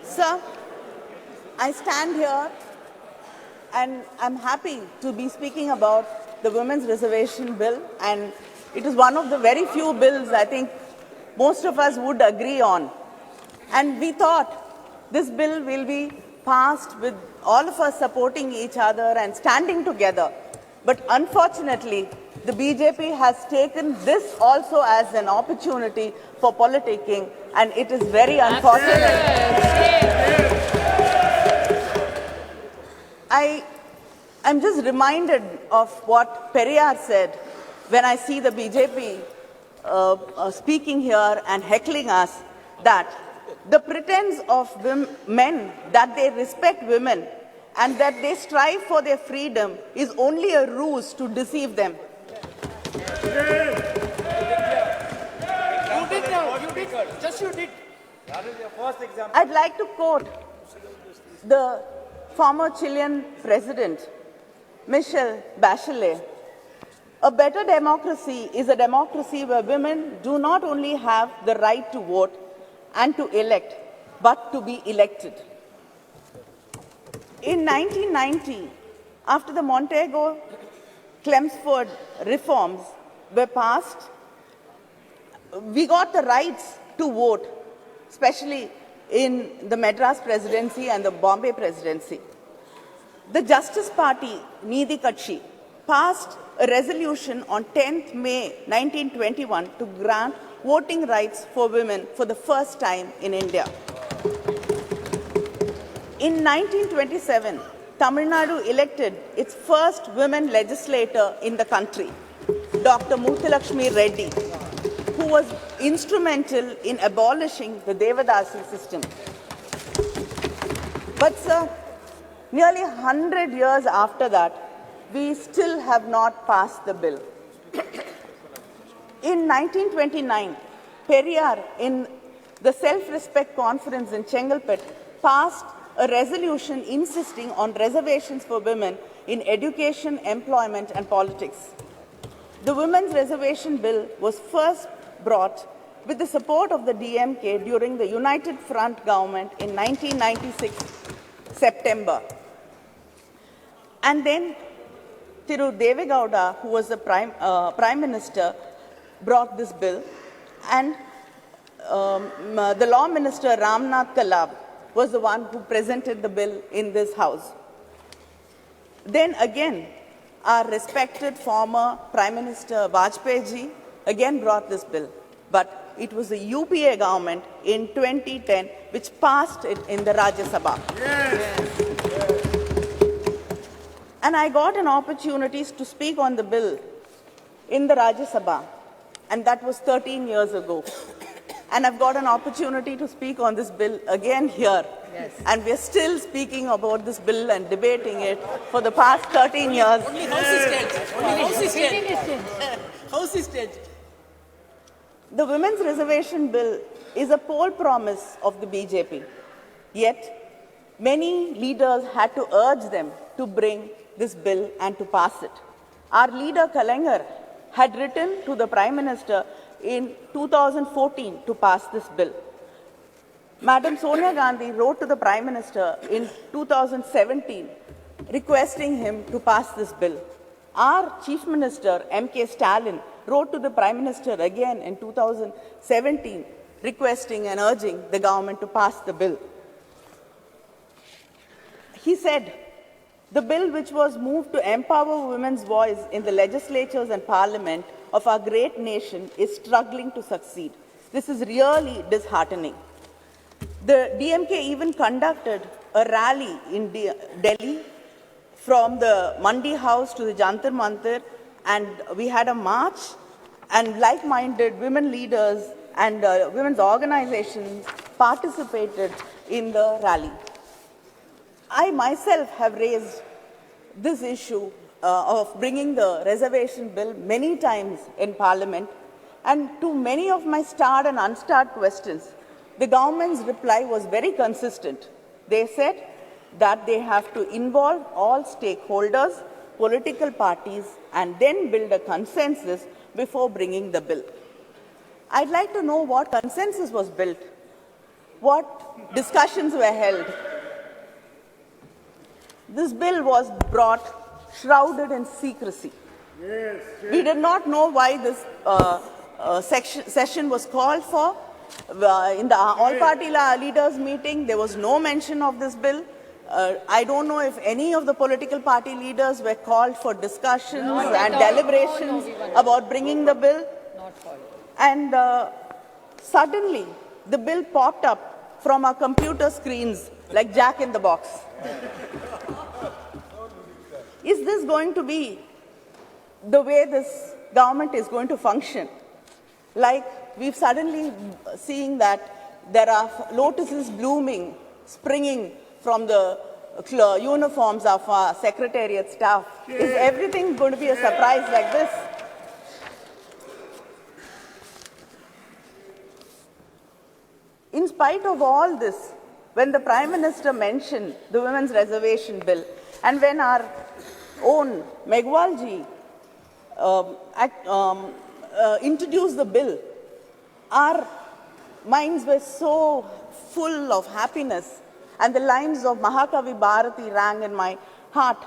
Sir, I stand here and I'm happy to be speaking about the Women's Reservation Bill, and it is one of the very few bills I think most of us would agree on. And we thought this bill will be passed with all of us supporting each other and standing together. But unfortunately, the BJP has taken this also as an opportunity for politicking, and it is very unfortunate. I'm just reminded of what Periyar said when I see the BJP speaking here and heckling us, that the pretense of men that they respect women and that they strive for their freedom is only a ruse to deceive them. You did now. You did. Just you did. That is your first example. I'd like to quote the former Chilean president, Michelle Bachelet. A better democracy is a democracy where women do not only have the right to vote and to elect, but to be elected. In 1990, after the Montego-Chelmsford reforms were passed, we got the rights to vote, especially in the Madras presidency and the Bombay presidency. The Justice Party, Needhi Katchi, passed a resolution on 10th May 1921 to grant voting rights for women for the first time in India. In 1927, Tamil Nadu elected its first women legislator in the country, Dr. Muthulakshmi Reddy, who was instrumental in abolishing the Devadasi system. But sir, nearly 100 years after that, we still have not passed the bill. In 1929, Periyar, in the Self-Respect Conference in Chengalpet, passed a resolution insisting on reservations for women in education, employment, and politics. The Women's Reservation Bill was first brought with the support of the DMK during the United Front government in 1996, September. And then Thiru Devegowda, who was the Prime Minister, brought this bill, and the Law Minister Ramnath Kalab was the one who presented the bill in this house. Then again, our respected former Prime Minister Vajpayee ji again brought this bill, but it was the UPA government in 2010 which passed it in the Rajya Sabha. Yes. And I got an opportunity to speak on the bill in the Rajya Sabha, and that was 13 years ago. And I've got an opportunity to speak on this bill again here. Yes. And we're still speaking about this bill and debating it for the past 13 years. Only house is dead. Only house is dead. House is dead. The Women's Reservation Bill is a poll promise of the BJP. Yet, many leaders had to urge them to bring this bill and to pass it. Our leader, Kalaignar, had written to the Prime Minister in 2014 to pass this bill. Madam Sonia Gandhi wrote to the Prime Minister in 2017 requesting him to pass this bill. Our Chief Minister, M.K. Stalin, wrote to the Prime Minister again in 2017 requesting and urging the government to pass the bill. He said, the bill which was moved to empower women's voice in the legislatures and parliament of our great nation is struggling to succeed. This is really disheartening. The DMK even conducted a rally in Delhi from the Mandi House to the Jantar Mantar, and we had a march, and like-minded women leaders and women's organizations participated in the rally. I myself have raised this issue of bringing the reservation bill many times in Parliament, and to many of my starred and unstarred questions, the government's reply was very consistent. They said that they have to involve all stakeholders, political parties, and then build a consensus before bringing the bill. I'd like to know what consensus was built, what discussions were held. This bill was brought shrouded in secrecy. Yes, yes. We did not know why this session was called for. In the all-party leaders meeting, there was no mention of this bill. I don't know if any of the political party leaders were called for discussions and deliberations about bringing the bill. And suddenly, the bill popped up from our computer screens like Jack in the Box. Is this going to be the way this government is going to function? Like we've suddenly seeing that there are lotuses blooming, springing from the uniforms of our secretariat staff. Is everything going to be a surprise like this? In spite of all this, when the Prime Minister mentioned the Women's Reservation Bill, and when our own Meghwalji introduced the bill, our minds were so full of happiness, and the lines of Mahakavi Bharati rang in my heart.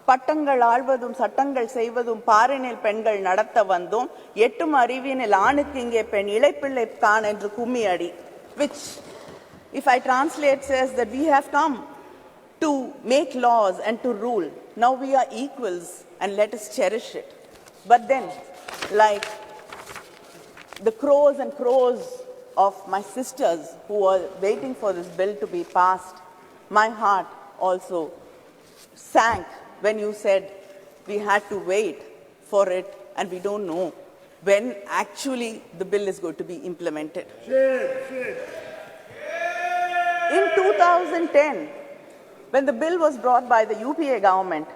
பட்டங்கள் ஆழ்வதும் சட்டங்கள் செய்வதும் பாரினில் பெண்கள் நடத்த வந்தோம் எட்டும் அறிவினில் ஆணுக்கு இங்கே பெண் இளைப்பிள்ளை தான் என்று கும்மி அடி, which if I translate says that we have come to make laws and to rule. Now we are equals and let us cherish it. But then, like the crows and crows of my sisters who were waiting for this bill to be passed, my heart also sank when you said we had to wait for it and we don't know when actually the bill is going to be implemented. In 2010, when the bill was brought by the UPA government,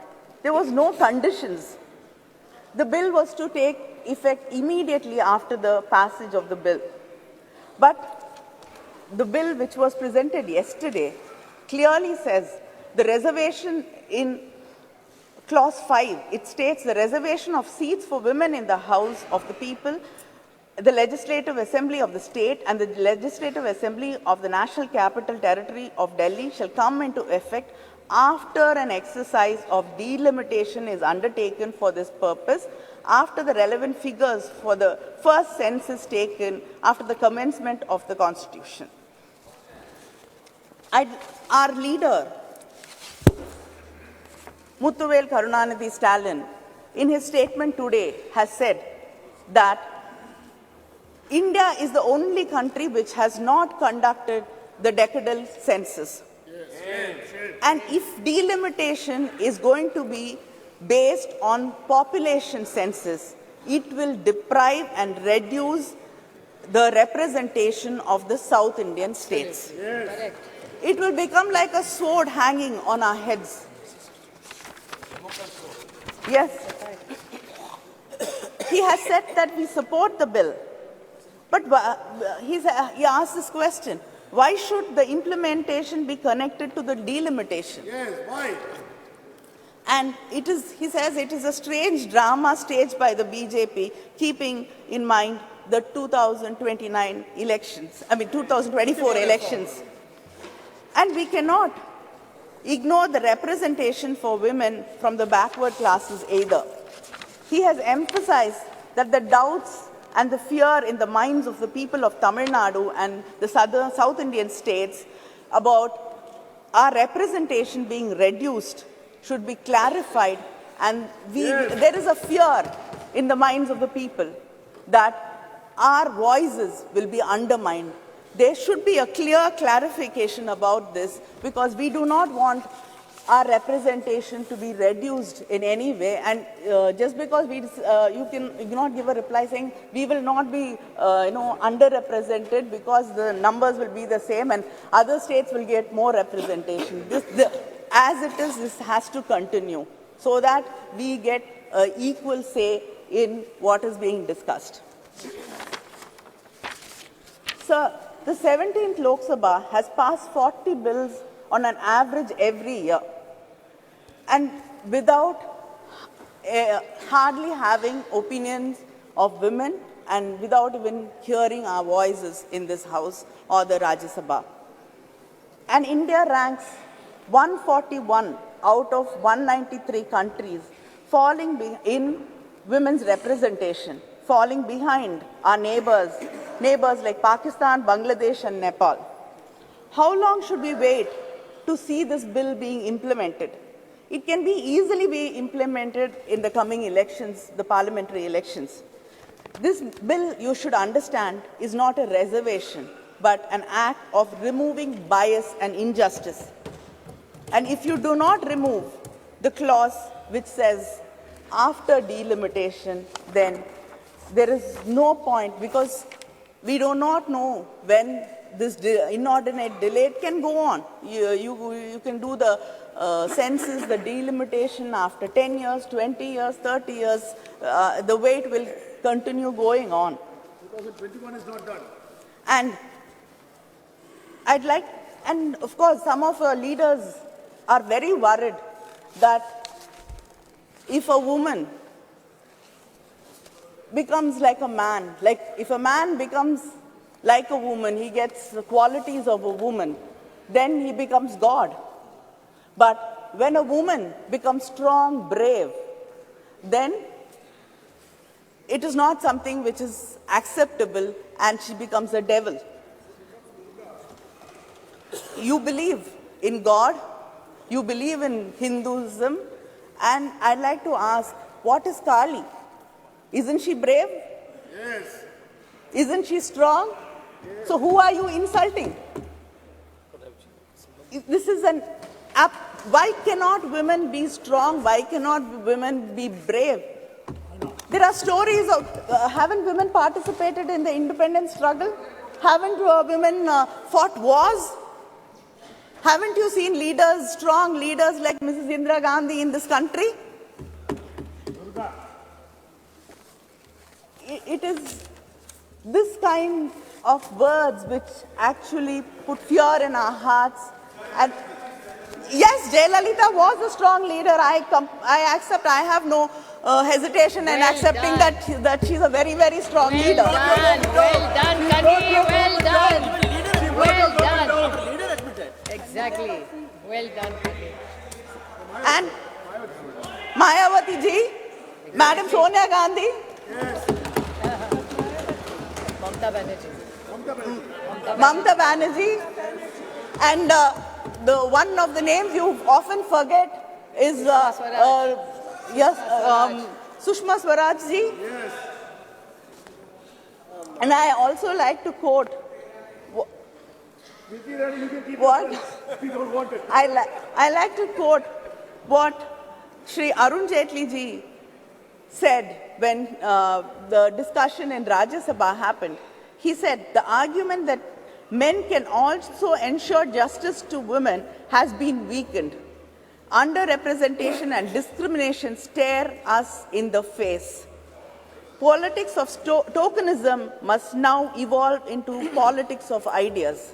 there was no conditions. The bill was to take effect immediately after the passage of the bill. But the bill which was presented yesterday clearly says the reservation in Clause 5, it states the reservation of seats for women in the House of the People, the Legislative Assembly of the State and the Legislative Assembly of the National Capital Territory of Delhi shall come into effect after an exercise of delimitation is undertaken for this purpose, after the relevant figures for the first census taken after the commencement of the Constitution. Our leader, Muthuvel Karunanidhi Stalin, in his statement today has said that India is the only country which has not conducted the decadal census. And if delimitation is going to be based on population census, it will deprive and reduce the representation of the South Indian states. It will become like a sword hanging on our heads. Yes. He has said that we support the bill. But he asked this question, why should the implementation be connected to the delimitation? Yes, why? And it is, he says, it is a strange drama staged by the BJP, keeping in mind the 2029 elections, 2024 elections. And we cannot ignore the representation for women from the backward classes either. He has emphasized that the doubts and the fear in the minds of the people of Tamil Nadu and the South Indian states about our representation being reduced should be clarified, and there is a fear in the minds of the people that our voices will be undermined. There should be a clear clarification about this, because we do not want our representation to be reduced in any way. And just because you cannot give a reply saying we will not be underrepresented because the numbers will be the same and other states will get more representation. As it is, this has to continue so that we get equal say in what is being discussed. Sir, the 17th Lok Sabha has passed 40 bills on an average every year, and without hardly having opinions of women and without even hearing our voices in this House or the Rajya Sabha. And India ranks 141 out of 193 countries, falling in women's representation, falling behind our neighbors like Pakistan, Bangladesh, and Nepal. How long should we wait to see this bill being implemented? It can easily be implemented in the coming elections, the parliamentary elections. This bill, you should understand, is not a reservation, but an act of removing bias and injustice. And if you do not remove the clause which says after delimitation, then there is no point, because we do not know when this inordinate delay can go on. You can do the census, the delimitation after 10 years, 20 years, 30 years. The wait will continue going on. 2021 is not done. And and of course, some of our leaders are very worried that if a woman becomes like a man, like if a man becomes like a woman, he gets the qualities of a woman, then he becomes God. But when a woman becomes strong, brave, then it is not something which is acceptable and she becomes a devil. You believe in God, you believe in Hinduism, and I'd like to ask, what is Kali? Isn't she brave? Yes. Isn't she strong? Yes. So who are you insulting? This is why cannot women be strong? Why cannot women be brave? There are stories of, haven't women participated in the independence struggle? Haven't women fought wars? Haven't you seen leaders, strong leaders like Mrs. Indira Gandhi in this country? It is this kind of words which actually put fear in our hearts. And yes, Jayalalitha was a strong leader. I accept. I have no hesitation in accepting that she's a very, very strong leader. Well done, Kani. Well done. Well done. Exactly. Well done, Kani. And Mayawati ji, Madam Sonia Gandhi. Mamata Banerjee. Mamata Banerjee. And the one of the names you often forget is Sushma Swaraj ji. Yes. And I also like to quote what We don't want it. I like to quote what Shri Arun Jaitley ji said when the discussion in Rajya Sabha happened. He said, the argument that men can also ensure justice to women has been weakened. Underrepresentation and discrimination stare us in the face. Politics of tokenism must now evolve into politics of ideas.